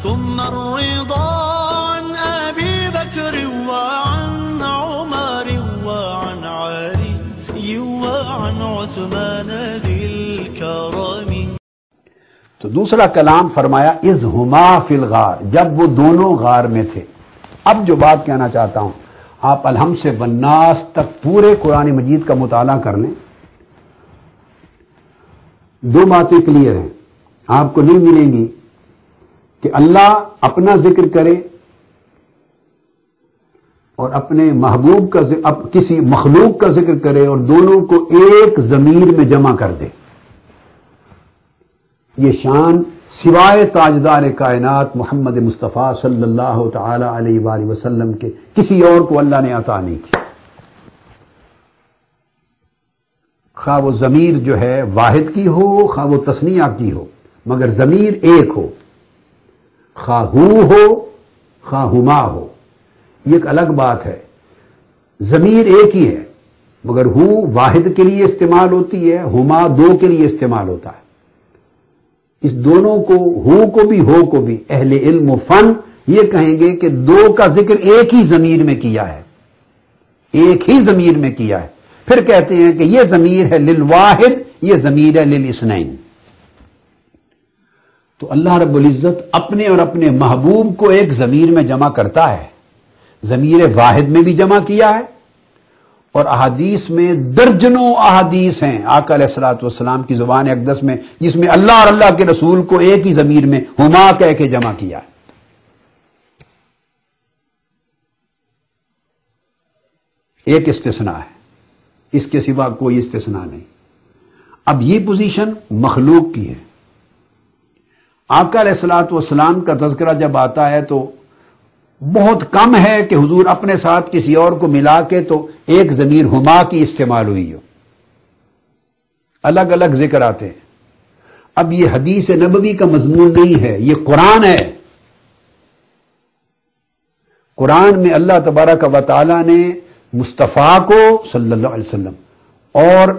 ثم الرضا عن أبي بكر وعن عمر وعن علي وعن عثمان ذي الكرم. تو دوسرا کلام فرمایا اذ ہما فی الغار، جب وہ دونوں غار میں تھے. اب جو بات کہنا چاہتا ہوں، آپ الحم سے والناس تک پورے قرآن مجید کا مطالعہ کر لیں. دو باتیں کلیئر ہیں، آپ کو نہیں ملیں گی کہ اللہ اپنا ذکر کرے اور اپنے محبوب کا کسی مخلوق کا ذکر کرے اور دونوں کو ایک ضمیر میں جمع کر دے. یہ شان سوائے تاجدار کائنات محمد مصطفیٰ صلی اللہ تعالی علیہ وآلہ وسلم کے کسی اور کو اللہ نے عطا نہیں کی. خواہ وہ ضمیر جو ہے واحد کی ہو، خواہ وہ تثنیہ کی ہو، مگر ضمیر ایک ہو، خواہ ہو خواہ ہما ہو. یہ ایک الگ بات ہے. ضمیر ایک ہی ہے مگر ہو واحد کے لیے استعمال ہوتی ہے، ہما دو کے لیے استعمال ہوتا ہے. اس دونوں کو، ہو کو بھی ہو کو بھی، اہل علم و فن یہ کہیں گے کہ دو کا ذکر ایک ہی ضمیر میں کیا ہے، ایک ہی ضمیر میں کیا ہے. پھر کہتے ہیں کہ یہ ضمیر ہے للواحد، یہ ضمیر ہے للاثنین. تو اللہ رب العزت اپنے اور اپنے محبوب کو ایک ضمیر میں جمع کرتا ہے. ضمیر واحد میں بھی جمع کیا ہے، اور احادیث میں درجنوں احادیث ہیں آقا علیہ الصلوۃ والسلام کی زبان اقدس میں جس میں اللہ اور اللہ کے رسول کو ایک ہی ضمیر میں ہما کہہ کے جمع کیا ہے. ایک استثناء ہے، اس کے سوا کوئی استثناء نہیں. اب یہ پوزیشن مخلوق کی ہے. آقا علیہ الصلوۃ والسلام کا تذکرہ جب آتا ہے تو بہت کم ہے کہ حضور اپنے ساتھ کسی اور کو ملا کے تو ایک ضمیر ہما کی استعمال ہوئی ہو. الگ الگ ذکر آتے ہیں. اب یہ حدیث نبوی کا مضمون نہیں ہے، یہ قرآن ہے. قرآن میں اللہ تبارک و تعالی نے مصطفیٰ کو صلی اللہ علیہ وسلم اور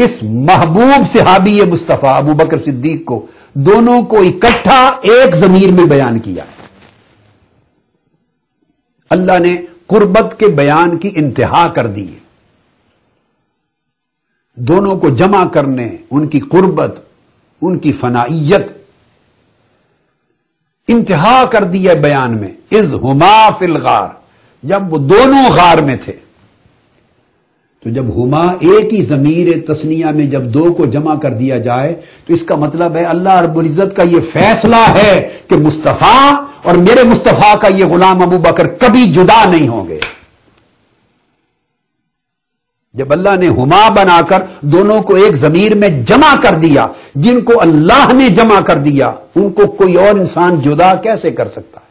اس محبوب صحابی مصطفیٰ ابو بکر صدیق کو دونوں کو اکٹھا ایک ضمیر میں بیان کیا ہے. اللہ نے قربت کے بیان کی انتہا کر دی ہے. دونوں کو جمع کرنے، ان کی قربت، ان کی فنائیت انتہا کر دی ہے بیان میں. اذ ہما فی الغار، جب وہ دونوں غار میں تھے. تو جب ہما ایک ہی ضمیر تثنیہ میں جب دو کو جمع کر دیا جائے تو اس کا مطلب ہے اللہ رب العزت کا یہ فیصلہ ہے کہ مصطفیٰ اور میرے مصطفیٰ کا یہ غلام ابو بکر کبھی جدا نہیں ہوں گے. جب اللہ نے ہما بنا کر دونوں کو ایک ضمیر میں جمع کر دیا، جن کو اللہ نے جمع کر دیا ان کو کوئی اور انسان جدا کیسے کر سکتا ہے؟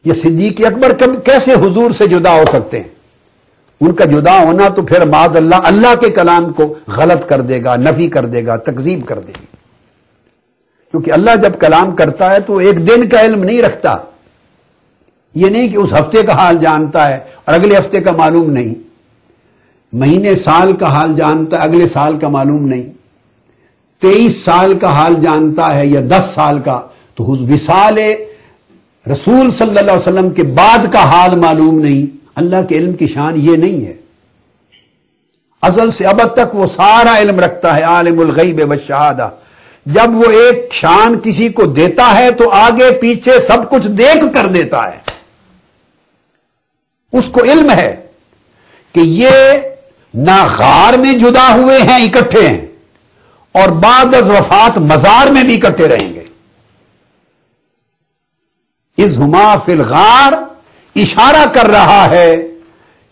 یہ صدیق اکبر کیسے حضور سے جدا ہو سکتے ہیں؟ ان کا جدا ہونا تو پھر معاذ اللہ اللہ کے کلام کو غلط کر دے گا، نفی کر دے گا، تکذیب کر دے گی. کیونکہ اللہ جب کلام کرتا ہے تو ایک دن کا علم نہیں رکھتا. یہ نہیں کہ اس ہفتے کا حال جانتا ہے اور اگلے ہفتے کا معلوم نہیں. مہینے سال کا حال جانتا ہے، اگلے سال کا معلوم نہیں. 23 سال کا حال جانتا ہے یا 10 سال کا، تو وصال رسول صلی اللہ علیہ وسلم کے بعد کا حال معلوم نہیں. اللہ کے علم کی شان یہ نہیں ہے. ازل سے ابد تک وہ سارا علم رکھتا ہے، عالم الغیب والشہادہ. جب وہ ایک شان کسی کو دیتا ہے تو آگے پیچھے سب کچھ دیکھ کر دیتا ہے. اس کو علم ہے کہ یہ نہ غار میں جدا ہوئے ہیں، اکٹھے ہیں، اور بعد از وفات مزار میں بھی اکٹھے رہیں گے. اذ ہما فی الغار اشارہ کر رہا ہے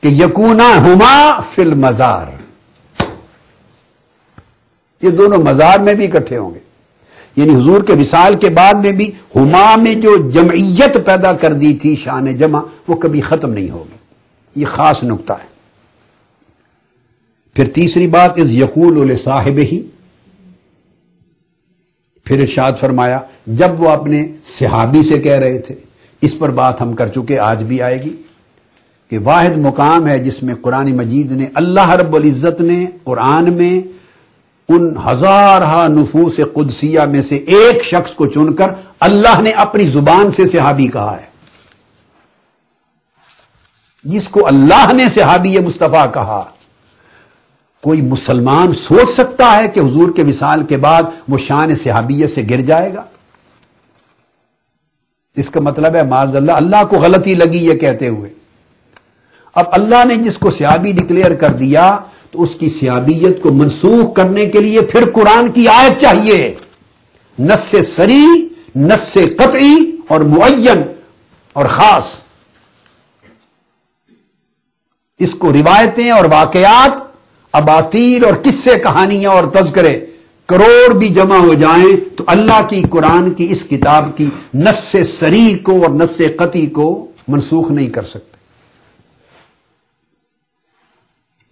کہ یکونا ہما فی المزار، یہ دونوں مزار میں بھی اکٹھے ہوں گے. یعنی حضور کے وصال کے بعد میں بھی ہما میں جو جمعیت پیدا کر دی تھی، شان جمع، وہ کبھی ختم نہیں ہوگی. یہ خاص نقطہ ہے. پھر تیسری بات، اذ یقول لصاحبہ، پھر ارشاد فرمایا جب وہ اپنے صحابی سے کہہ رہے تھے. اس پر بات ہم کر چکے، آج بھی آئے گی کہ واحد مقام ہے جس میں قرآن مجید نے، اللہ رب العزت نے قرآن میں ان ہزارہ نفوس قدسیہ میں سے ایک شخص کو چن کر اللہ نے اپنی زبان سے صحابی کہا ہے. جس کو اللہ نے صحابی مصطفیٰ کہا، کوئی مسلمان سوچ سکتا ہے کہ حضور کے وصال کے بعد وہ شان صحابیت سے گر جائے گا؟ اس کا مطلب ہے معاذ اللہ اللہ کو غلطی لگی یہ کہتے ہوئے. اب اللہ نے جس کو صحابی ڈکلیئر کر دیا تو اس کی صحابیت کو منسوخ کرنے کے لیے پھر قرآن کی آیت چاہیے، نص صریح، نص قطعی اور معین اور خاص. اس کو روایتیں اور واقعات، اباطیل اور قصے کہانیاں اور تذکرے کروڑ بھی جمع ہو جائیں تو اللہ کی قرآن کی اس کتاب کی نص صریح کو اور نص قطعی کو منسوخ نہیں کر سکتے،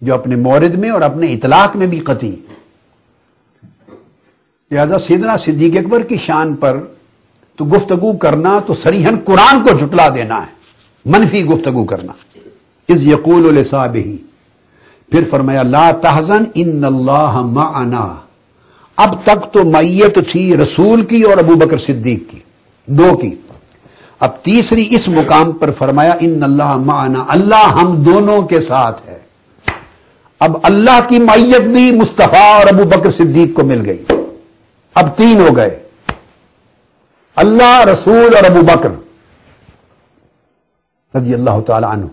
جو اپنے مورد میں اور اپنے اطلاق میں بھی قطعی. لہذا سیدنا صدیق اکبر کی شان پر تو گفتگو کرنا تو صریحاً قرآن کو جھٹلا دینا ہے، منفی گفتگو کرنا. اذ یقول لصاحبہ، پھر فرمایا لا تحزن ان اللہ معنا. اب تک تو معیت تھی رسول کی اور ابو بکر صدیق کی، دو کی. اب تیسری اس مقام پر فرمایا ان اللہ معنا، اللہ ہم دونوں کے ساتھ ہے. اب اللہ کی معیت بھی مصطفیٰ اور ابو بکر صدیق کو مل گئی. اب تین ہو گئے، اللہ، رسول اور ابو بکر رضی اللہ تعالی عنہ.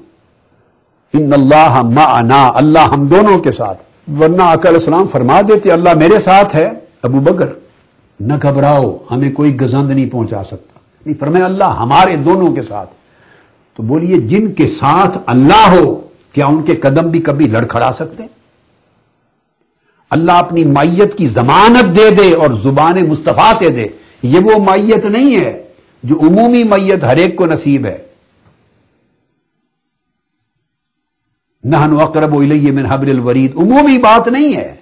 ان اللہ معنا، اللہ ہم دونوں کے ساتھ. ورنہ آقا علیہ السلام فرما دیتے اللہ میرے ساتھ ہے، ابو بکر نہ گھبراؤ ہمیں کوئی گزند نہیں پہنچا سکتا. نہیں، فرمایا اللہ ہمارے دونوں کے ساتھ. تو بولیے جن کے ساتھ اللہ ہو کیا ان کے قدم بھی کبھی لڑکھڑا سکتے؟ اللہ اپنی معیت کی ضمانت دے دے اور زبان مصطفیٰ سے دے، یہ وہ معیت نہیں ہے جو عمومی معیت ہر ایک کو نصیب ہے. نحن اقرب الیہ من حبل الورید، عمومی بات نہیں ہے،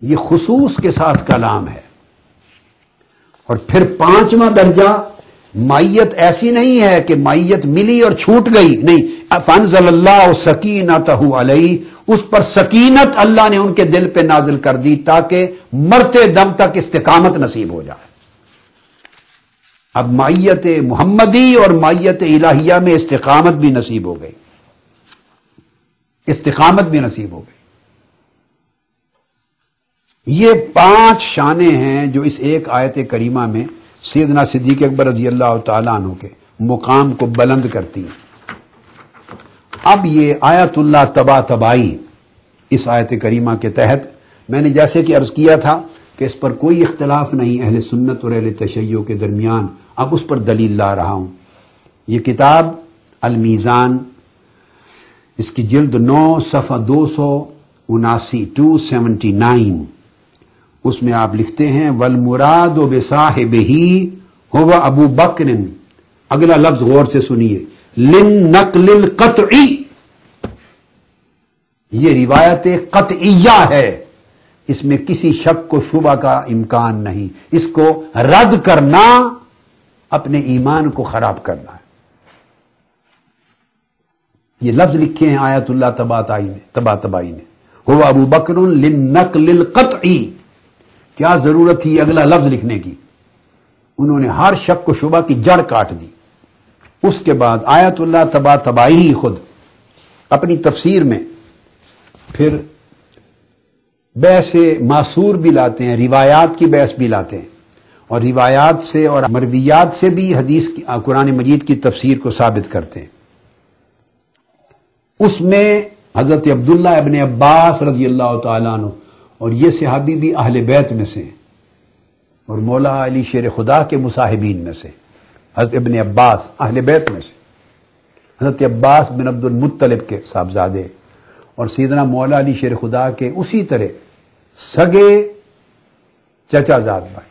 یہ خصوص کے ساتھ کلام ہے. اور پھر پانچواں درجہ معیت ایسی نہیں ہے کہ معیت ملی اور چھوٹ گئی، نہیں، فانزل اللہ سکینتہ علیہ، اس پر سکینت اللہ نے ان کے دل پہ نازل کر دی تاکہ مرتے دم تک استقامت نصیب ہو جائے. اب معیت محمدی اور معیت الہیہ میں استقامت بھی نصیب ہو گئی، استقامت بھی نصیب ہو گئی. یہ 5 شانیں ہیں جو اس ایک آیت کریمہ میں سیدنا صدیق اکبر رضی اللہ تعالیٰ عنہ کے مقام کو بلند کرتی ہیں. اب یہ آیت اللہ تبا تبائی اس آیت کریمہ کے تحت میں نے جیسے کہ عرض کیا تھا کہ اس پر کوئی اختلاف نہیں اہل سنت اور اہل تشیع کے درمیان، اب اس پر دلیل لا رہا ہوں. یہ کتاب المیزان، اس کی جلد 9 صفحہ 279 279، اس میں آپ لکھتے ہیں والمراد بصاحبہ هو ابو بکر. اگلا لفظ غور سے سنیے، للنقل القطعی، یہ روایت قطعیہ ہے، اس میں کسی شک و شبہ کا امکان نہیں. اس کو رد کرنا اپنے ایمان کو خراب کرنا ہے. یہ لفظ لکھے ہیں آیت اللہ تباتبائی نے، هو ابو بکر للنقل القطعی. کیا ضرورت تھی اگلا لفظ لکھنے کی؟ انہوں نے ہر شک و شبہ کی جڑ کاٹ دی. اس کے بعد آیت اللہ تباتبائی خود اپنی تفسیر میں پھر بحث معصور بھی لاتے ہیں، روایات کی بحث بھی لاتے ہیں، اور روایات سے اور مرویات سے بھی حدیث کی قرآن مجید کی تفسیر کو ثابت کرتے ہیں. اس میں حضرت عبداللہ ابن عباس رضی اللہ تعالیٰ عنہ، اور یہ صحابی بھی اہل بیت میں سے اور مولا علی شیر خدا کے مصاحبین میں سے، حضرت ابن عباس اہل بیت میں سے، حضرت عباس بن عبد المطلب کے صاحبزادے اور سیدنا مولا علی شیر خدا کے اسی طرح سگے چچا زاد بھائی.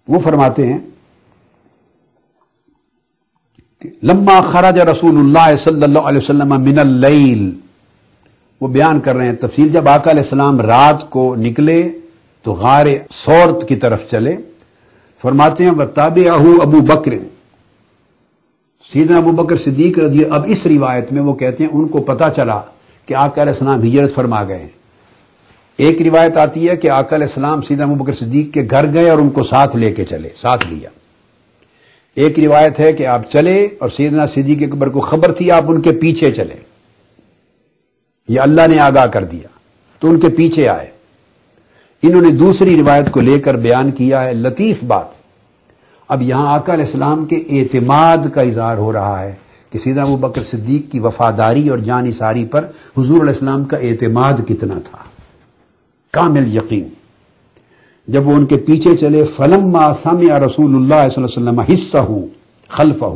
وہ فرماتے ہیں کہ لما خرج رسول اللہ صلی اللہ علیہ وسلم من اللیل، وہ بیان کر رہے ہیں تفصیل، جب آقا علیہ السلام رات کو نکلے تو غار سورت کی طرف چلے. فرماتے ہیں وَتَابِعَهُ ابو بکر، سیدنا ابو بکر صدیق رضی اب اس روایت میں وہ کہتے ہیں ان کو پتہ چلا کہ آقا علیہ السلام ہجرت فرما گئے ہیں۔ ایک روایت آتی ہے کہ آقا علیہ السلام سیدنا ابو بکر صدیق کے گھر گئے اور ان کو ساتھ لے کے چلے، ساتھ لیا۔ ایک روایت ہے کہ آپ چلے اور سیدنا صدیق اکبر کو خبر تھی، آپ ان کے پیچھے چلے، یہ اللہ نے آگاہ کر دیا تو ان کے پیچھے آئے۔ انہوں نے دوسری روایت کو لے کر بیان کیا ہے، لطیف بات۔ اب یہاں آقا علیہ السلام کے اعتماد کا اظہار ہو رہا ہے کہ سیدنا ابو بکر صدیق کی وفاداری اور جان نثاری پر حضور علیہ السلام کا اعتماد کتنا تھا، کامل یقین۔ جب وہ ان کے پیچھے چلے، فلما سمع رسول اللہ صلی اللہ علیہ وسلم حسہ خلفہ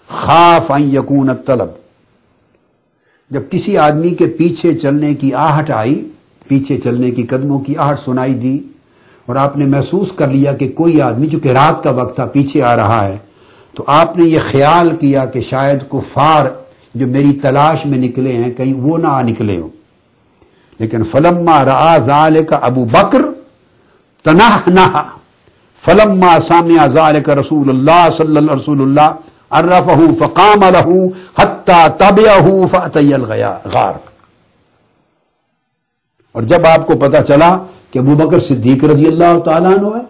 خاف ان یکون الطلب، جب کسی آدمی کے پیچھے چلنے کی آہٹ آئی، پیچھے چلنے کی قدموں کی آہٹ سنائی دی اور آپ نے محسوس کر لیا کہ کوئی آدمی، چونکہ رات کا وقت تھا، پیچھے آ رہا ہے، تو آپ نے یہ خیال کیا کہ شاید کفار جو میری تلاش میں نکلے ہیں کہیں وہ نہ نکلے ہوں۔ لیکن فلما رأى ذلك ابو بکر تنحنح فلما سمع ذلك رسول اللہ عرفه فقام له حتى تبعه فأتي الغار۔ اور جب آپ کو پتا چلا کہ ابو بکر صدیق رضی اللہ تعالیٰ عنہ ہے،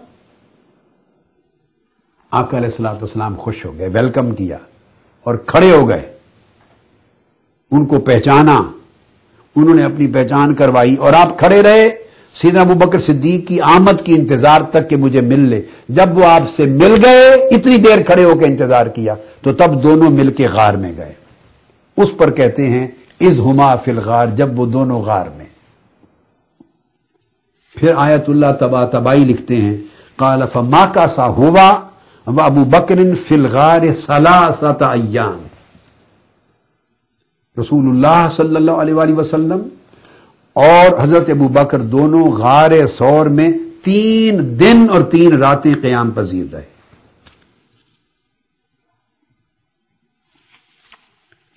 آقا علیہ الصلوۃ والسلام خوش ہو گئے، ویلکم کیا اور کھڑے ہو گئے، ان کو پہچانا، انہوں نے اپنی پہچان کروائی اور آپ کھڑے رہے سیدنا ابو بکر صدیق کی آمد کی انتظار تک کہ مجھے مل لے۔ جب وہ آپ سے مل گئے، اتنی دیر کھڑے ہو کے انتظار کیا، تو تب دونوں مل کے غار میں گئے۔ اس پر کہتے ہیں اذ ہما فی الغار، جب وہ دونوں غار میں۔ پھر آیت اللہ طباطبائی لکھتے ہیں قال فماکث هو وابو بکر فی الغار 3 ایام، رسول اللہ صلی اللہ علیہ وآلہ وسلم اور حضرت ابو بکر دونوں غار ثور میں 3 دن اور 3 راتیں قیام پذیر رہے۔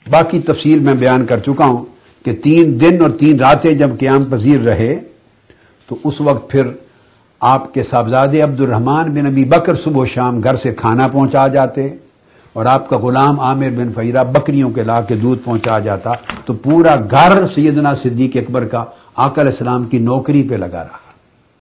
باقی تفصیل میں بیان کر چکا ہوں کہ 3 دن اور 3 راتیں جب قیام پذیر رہے تو اس وقت پھر آپ کے صاحبزادے عبد الرحمن بن ابی بکر صبح و شام گھر سے کھانا پہنچا جاتے اور آپ کا غلام عامر بن فہیرہ بکریوں کے لا کے دودھ پہنچا جاتا، تو پورا گھر سیدنا صدیق اکبر کا آقا علیہ السلام کی نوکری پہ لگا رہا۔